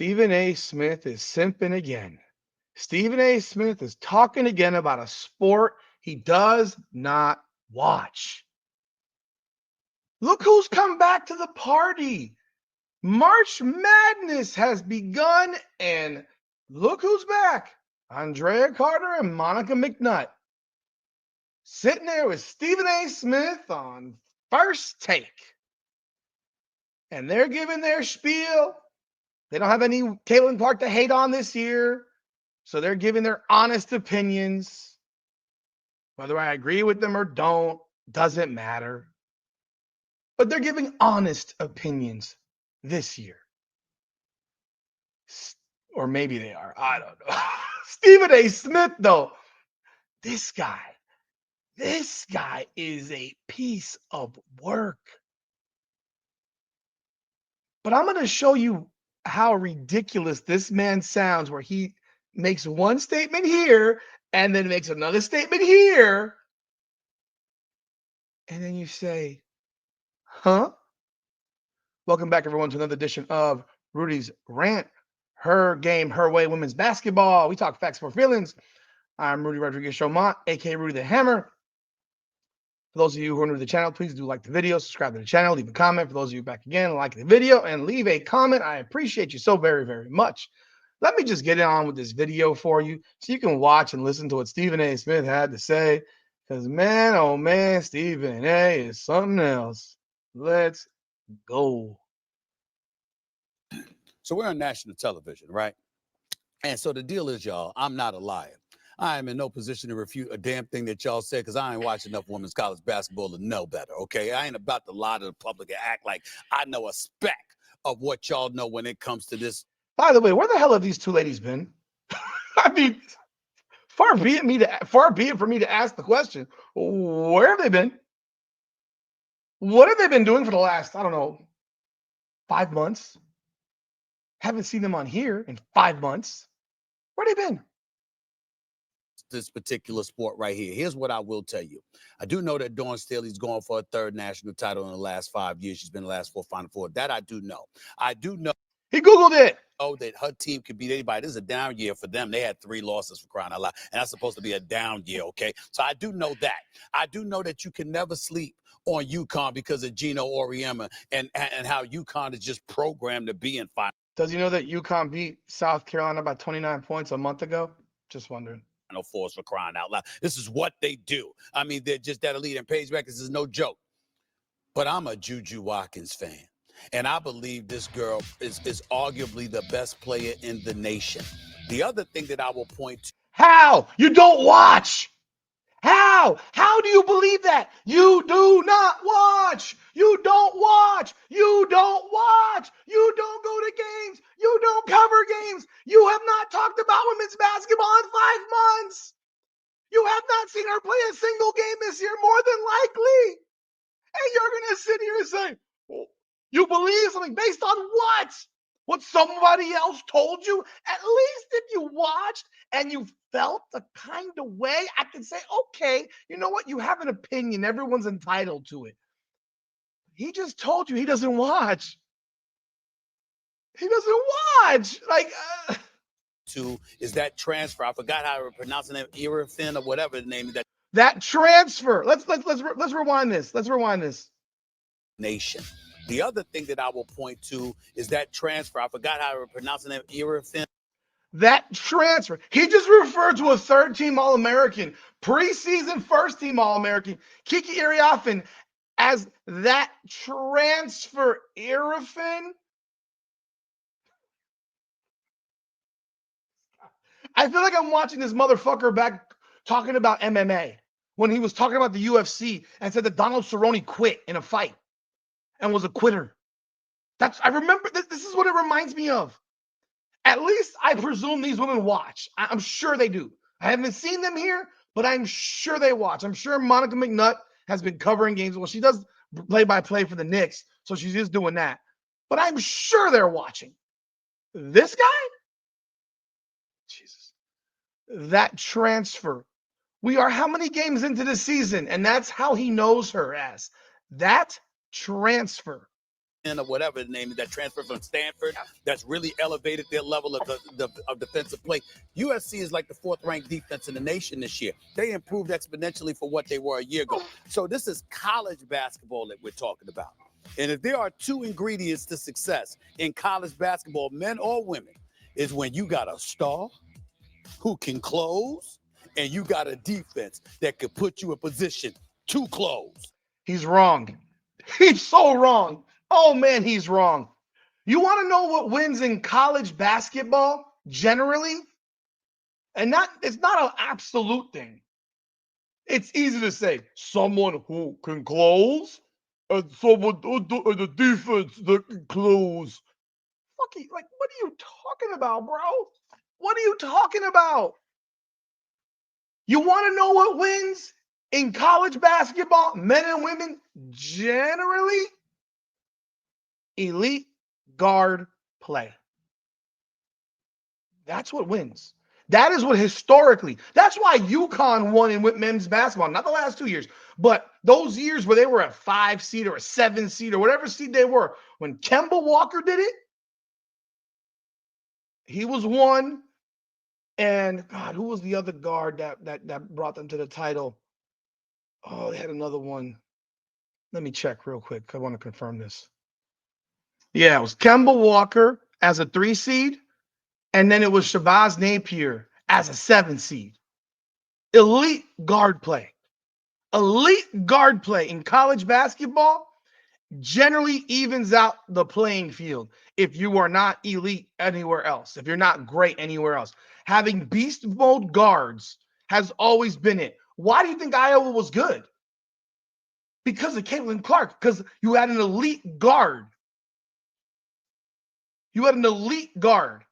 Stephen A. Smith is simping again. Stephen A. Smith is talking again about a sport he does not watch. Look who's come back to the party. March Madness has begun, and look who's back. Andrea Carter and Monica McNutt. Sitting there with Stephen A. Smith on First Take. And they're giving their spiel. They don't have any Caitlin Clark to hate on this year. So they're giving their honest opinions. Whether I agree with them or don't, doesn't matter. But they're giving honest opinions this year. Or maybe they are. I don't know. Stephen A. Smith, though, this guy is a piece of work. But I'm going to show you how ridiculous this man sounds, where he makes one statement here and then makes another statement here. And then you say, huh? Welcome back, everyone, to another edition of Rudy's Rant. Her game, her way, women's basketball. We talk facts for feelings. I'm Rudy Rodriguez Showmont, aka Rudy the Hammer. For those of you who are new to the channel, please do like the video, subscribe to the channel, leave a comment. For those of you back again, like the video and leave a comment. I appreciate you so very, very much. Let me just get on with this video for you so you can watch and listen to what Stephen A. Smith had to say. Because, man, oh, man, Stephen A. is something else. Let's go. So we're on national television, right? And so the deal is, y'all, I'm not a liar. I am in no position to refute a damn thing that y'all said because I ain't watched enough women's college basketball to know better, okay? I ain't about to lie to the public and act like I know a speck of what y'all know when it comes to this. By the way, where the hell have these two ladies been? I mean, far be it for me to ask the question, where have they been? What have they been doing for the last, I don't know, 5 months? Haven't seen them on here in 5 months. Where have they been? This particular sport right here. Here's what I will tell you. I do know that Dawn Staley's going for a third national title in the last 5 years. She's been in the last 4 Final Four. That I do know. I do know. He Googled it. Oh, that her team could beat anybody. This is a down year for them. They had 3 losses, for crying out loud. And that's supposed to be a down year, okay? So I do know that. I do know that you can never sleep on UConn because of Gino Auriemma and how UConn is just programmed to be in final. Does he know that UConn beat South Carolina by 29 points a month ago? Just wondering. Fours, for crying out loud. This is what they do. I mean, they're just that elite. And Paige Records is no joke. But I'm a Juju Watkins fan. And I believe this girl is arguably the best player in the nation. The other thing that I will point to. How? You don't watch. How? How do you believe that? You do not watch. You don't watch. You don't watch. You don't go to games. You don't cover games. You have not talked about women's basketball in 5 months. You have not seen her play a single game this year, more than likely. And you're going to sit here and say, well, you believe something based on what? What somebody else told you? At least if you watched and you felt the kind of way, I can say, okay, you know what? You have an opinion. Everyone's entitled to it. He just told you he doesn't watch. He doesn't watch. Like, is that transfer? I forgot how to pronounce the name, Iriafen or whatever the name is. That transfer. Let's rewind this. Let's rewind this. Nation. The other thing that I will point to is that transfer. I forgot how to pronounce the name, Iriafen. That transfer. He just referred to a third-team All-American, preseason first-team All-American, Kiki Iriafen, as that transfer. Iriafen. I feel like I'm watching this motherfucker back talking about MMA when he was talking about the UFC and said that Donald Cerrone quit in a fight and was a quitter. I remember this is what it reminds me of. At least I presume these women watch. I'm sure they do. I haven't seen them here, but I'm sure they watch. I'm sure Monica McNutt has been covering games. Well, she does play-by-play for the Knicks, so she's just doing that. But I'm sure they're watching. This guy? Jesus. That transfer. We are how many games into the season? And that's how he knows her as. That transfer. or whatever the name is, that transfer from Stanford, that's really elevated their level of defensive play. USC is like the 4th-ranked defense in the nation this year. They improved exponentially for what they were a year ago. So this is college basketball that we're talking about. And if there are 2 ingredients to success in college basketball, men or women, is when you got a star who can close and you got a defense that could put you in position to close. He's wrong. He's so wrong. Oh, man, he's wrong. You want to know what wins in college basketball generally? And it's not an absolute thing. It's easy to say someone who can close and someone the defense that can close. Fucking, like, what are you talking about, bro? What are you talking about? You want to know what wins in college basketball, men and women generally? Elite guard play. That's what wins. That is what historically, that's why UConn won in men's basketball, not the last 2 years, but those years where they were a 5 seed or a 7 seed or whatever seed they were. When Kemba Walker did it, he was one. And God, who was the other guard that brought them to the title? Oh, they had another one. Let me check real quick. I want to confirm this. Yeah, it was Kemba Walker as a 3 seed. And then it was Shabazz Napier as a 7 seed. Elite guard play. Elite guard play in college basketball generally evens out the playing field if you are not elite anywhere else, if you're not great anywhere else. Having beast mode guards has always been it. Why do you think Iowa was good? Because of Caitlin Clark, because you had an elite guard. You had an elite guard.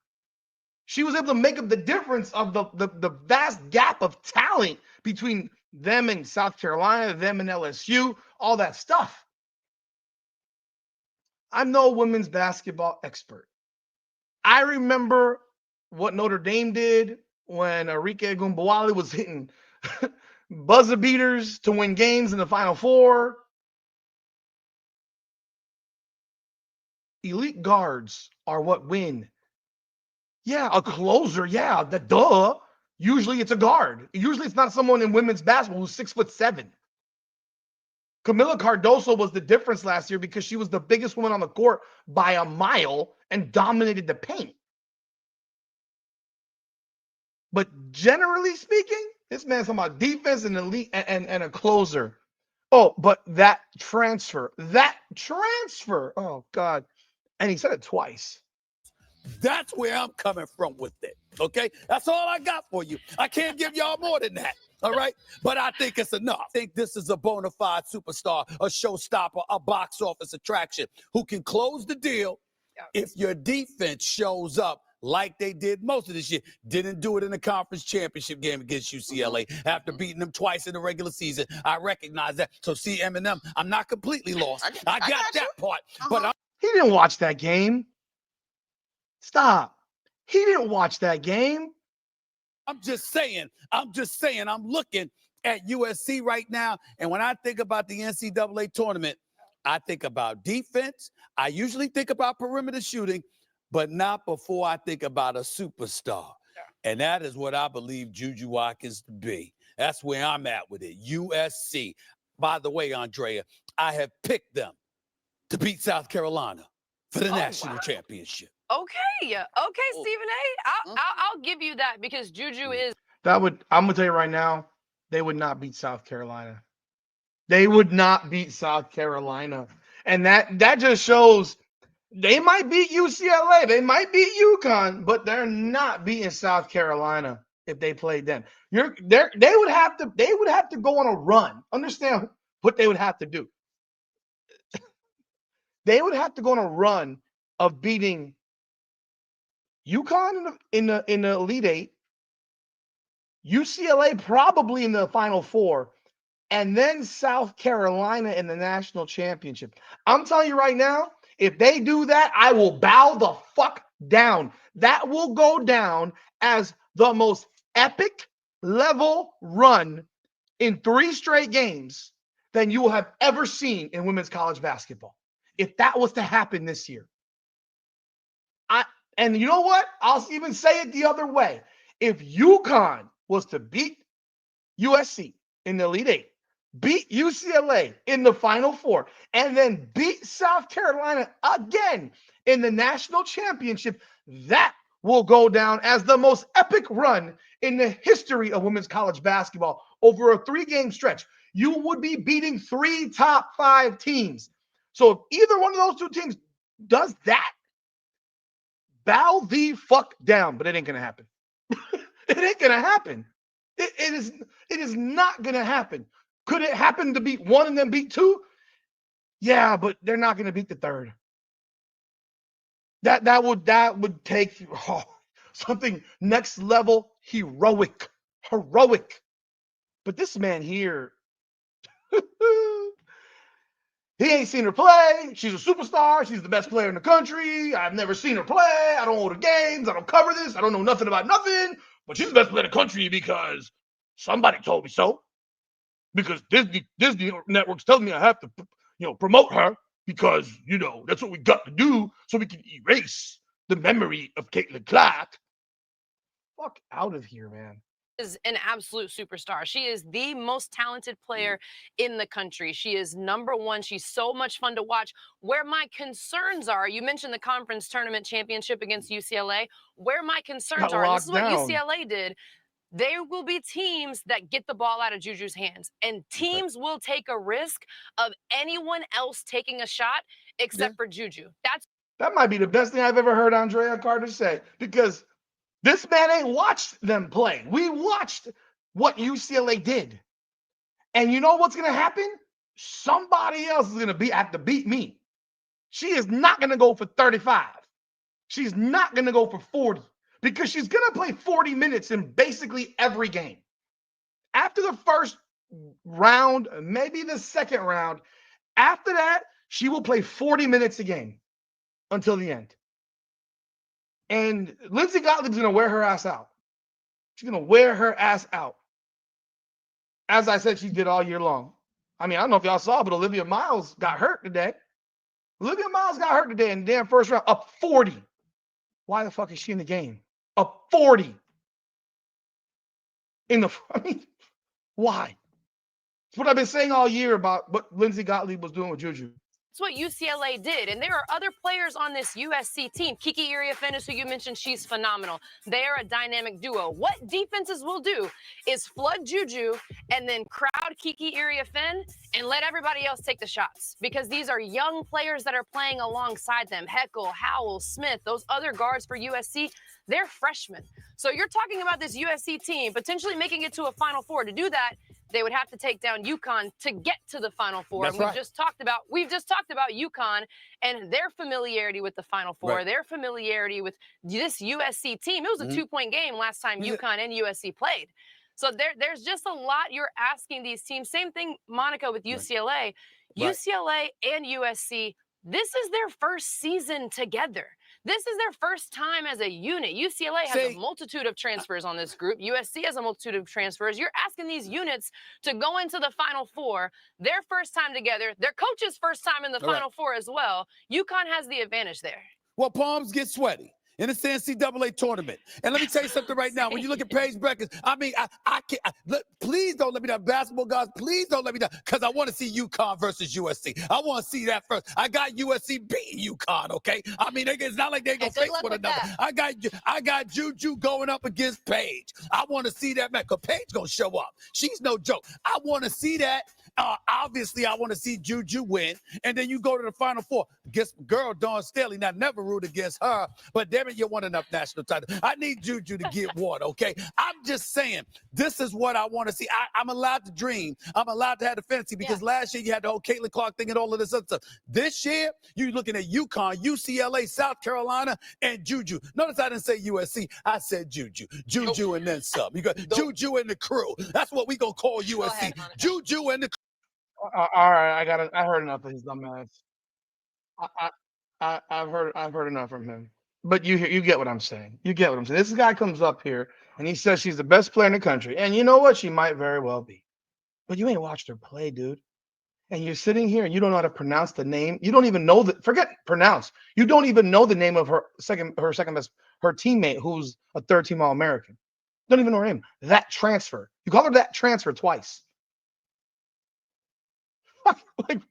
She was able to make up the difference of the vast gap of talent between them and South Carolina, them and LSU, all that stuff. I'm no women's basketball expert. I remember what Notre Dame did when Arike Gumbawale was hitting buzzer beaters to win games in the Final Four. Elite guards are what win. Yeah, a closer. Yeah, duh. Usually it's a guard. Usually it's not someone in women's basketball who's 6'7". Camila Cardoso was the difference last year because she was the biggest woman on the court by a mile and dominated the paint. But generally speaking, this man's talking about defense and elite and a closer. Oh, but that transfer. Oh, God. And he said it twice. That's where I'm coming from with it. Okay? That's all I got for you. I can't give y'all more than that. All right? But I think it's enough. I think this is a bona fide superstar, a showstopper, a box office attraction who can close the deal if your defense shows up like they did most of this year. Didn't do it in the conference championship game against UCLA after beating them twice in the regular season. I recognize that. So see, Eminem, I'm not completely lost. I got that part. But he didn't watch that game. Stop. He didn't watch that game. I'm just saying, I'm looking at USC right now. And when I think about the NCAA tournament, I think about defense. I usually think about perimeter shooting, but not before I think about a superstar. And that is what I believe Juju Watkins to be. That's where I'm at with it. USC. By the way, Andrea, I have picked them to beat South Carolina for the national championship. Okay, Stephen A. I'll give you that because Juju is. I'm gonna tell you right now, they would not beat South Carolina. They would not beat South Carolina, and that just shows they might beat UCLA, they might beat UConn, but they're not beating South Carolina if they played them. They would have to go on a run. Understand what they would have to do? They would have to go on a run of beating UConn in the Elite Eight, UCLA probably in the Final Four, and then South Carolina in the national championship. I'm telling you right now, if they do that, I will bow the fuck down. That will go down as the most epic level run in 3 straight games than you will have ever seen in women's college basketball. if that was to happen this year. And you know what? I'll even say it the other way. If UConn was to beat USC in the Elite Eight, beat UCLA in the Final Four, and then beat South Carolina again in the national championship, that will go down as the most epic run in the history of women's college basketball over a 3-game stretch. You would be beating 3 top 5 teams. So if either one of those 2 teams does that, bow the fuck down. But it ain't gonna happen. It ain't gonna happen. It is not gonna happen. Could it happen to beat 1 and then beat 2? Yeah, but they're not gonna beat the 3rd. That would take something next level heroic. But this man here, he ain't seen her play. She's a superstar. She's the best player in the country. I've never seen her play. I don't go to games. I don't cover this. I don't know nothing about nothing. But she's the best player in the country because somebody told me so. Because Disney Network's telling me I have to, promote her because, that's what we got to do so we can erase the memory of Caitlin Clark. Fuck out of here, man. Is an absolute superstar. She is the most talented player in the country. She is number 1. She's so much fun to watch. Where my concerns are, you mentioned the conference tournament championship against UCLA. Where my concerns are, and this is what UCLA did, there will be teams that get the ball out of Juju's hands, and teams will take a risk of anyone else taking a shot except for Juju. That might be the best thing I've ever heard Andrea Carter say, because this man ain't watched them play. We watched what UCLA did. And you know what's going to happen? Somebody else is going to have to beat me. She is not going to go for 35. She's not going to go for 40 because she's going to play 40 minutes in basically every game. After the first round, maybe the second round, after that, she will play 40 minutes a game until the end. And Lindsey Gottlieb's going to wear her ass out. She's going to wear her ass out. As I said, she did all year long. I mean, I don't know if y'all saw, but Olivia Miles got hurt today. Olivia Miles got hurt today in the damn first round, up 40. Why the fuck is she in the game? Up 40. Why? It's what I've been saying all year about what Lindsey Gottlieb was doing with Juju. That's what UCLA did. And there are other players on this USC team. Kiki Iriafen is who you mentioned. She's phenomenal. They are a dynamic duo. What defenses will do is flood Juju and then crowd Kiki Iriafen and let everybody else take the shots, because these are young players that are playing alongside them. Heckel, Howell, Smith, those other guards for USC, they're freshmen. So you're talking about this USC team potentially making it to a Final Four. To do that, they would have to take down UConn to get to the Final Four. That's and right. We've just talked about UConn and their familiarity with the Final Four, Right. their familiarity with this USC team. It was a 2-point game last time UConn and USC played. So there's just a lot you're asking these teams. Same thing, Monica, with UCLA. Right. UCLA and USC, this is their first season together. This is their first time as a unit. UCLA has a multitude of transfers on this group. USC has a multitude of transfers. You're asking these units to go into the Final Four, their first time together, their coach's first time in the Final Four as well. UConn has the advantage there. Well, palms get sweaty in the NCAA tournament. And let me tell you something right now. When you look at Paige Beckers, I mean, I can't. Please don't let me down. Basketball guys, please don't let me down, because I want to see UConn versus USC. I want to see that first. I got USC beating UConn, okay? I mean, it's not like they're going to face one another. I got Juju going up against Paige. I want to see that match, because Paige going to show up. She's no joke. I want to see that. Obviously, I want to see Juju win, and then you go to the Final Four. Guess girl Dawn Staley, now never root against her, but damn it, you won enough national titles. I need Juju to get one, okay? I'm just saying, this is what I want to see. I'm allowed to dream. I'm allowed to have the fantasy, because last year you had the whole Caitlin Clark thing and all of this other stuff. This year, you're looking at UConn, UCLA, South Carolina, and Juju. Notice I didn't say USC. I said Juju. Juju and then some. You got Juju and the crew. That's what we going to call USC. Juju and the crew. All right, I heard enough of his dumb ass. I've heard enough from him. But you get what I'm saying. You get what I'm saying. This guy comes up here and he says she's the best player in the country, and you know what? She might very well be. But you ain't watched her play, dude. And you're sitting here and you don't know how to pronounce the name. You don't even know that. Forget pronounce. You don't even know the name of her second best, her teammate, who's a third-team All-American. Don't even know her name. That transfer. You call her that transfer twice. Like,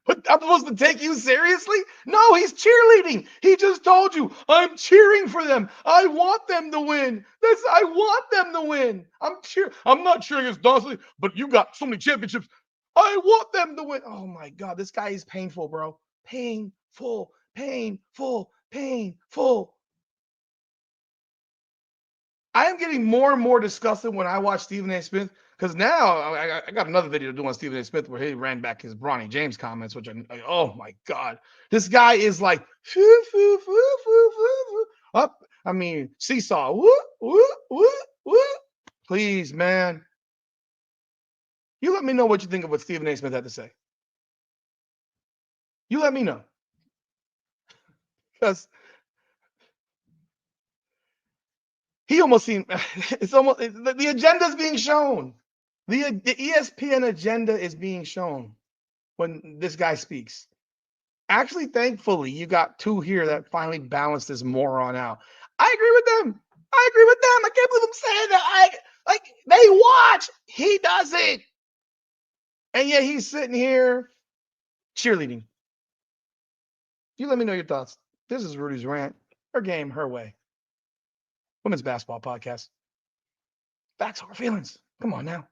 but I'm supposed to take you seriously? No, he's cheerleading. He just told you, I'm cheering for them. I want them to win. I want them to win. I'm not cheering against Dawson, but you got so many championships. I want them to win. Oh my God, this guy is painful, bro. Painful, painful, painful. I am getting more and more disgusted when I watch Stephen A. Smith, because now I got another video to do on Stephen A. Smith where he ran back his Bronny James comments, which oh my God, this guy is like foo, foo, foo, foo, foo, foo. Up. I mean, seesaw. Woo, woo, woo, woo. Please, man. You let me know what you think of what Stephen A. Smith had to say. You let me know. Because he almost seemed, it's almost, the agenda is being shown. The ESPN agenda is being shown when this guy speaks. Actually, thankfully, you got two here that finally balanced this moron out. I agree with them. I can't believe I'm saying that. They watch. He doesn't. And yet he's sitting here cheerleading. You let me know your thoughts. This is Rudy's Rant. Her game, her way. Women's Basketball Podcast. Facts over feelings. Come on now.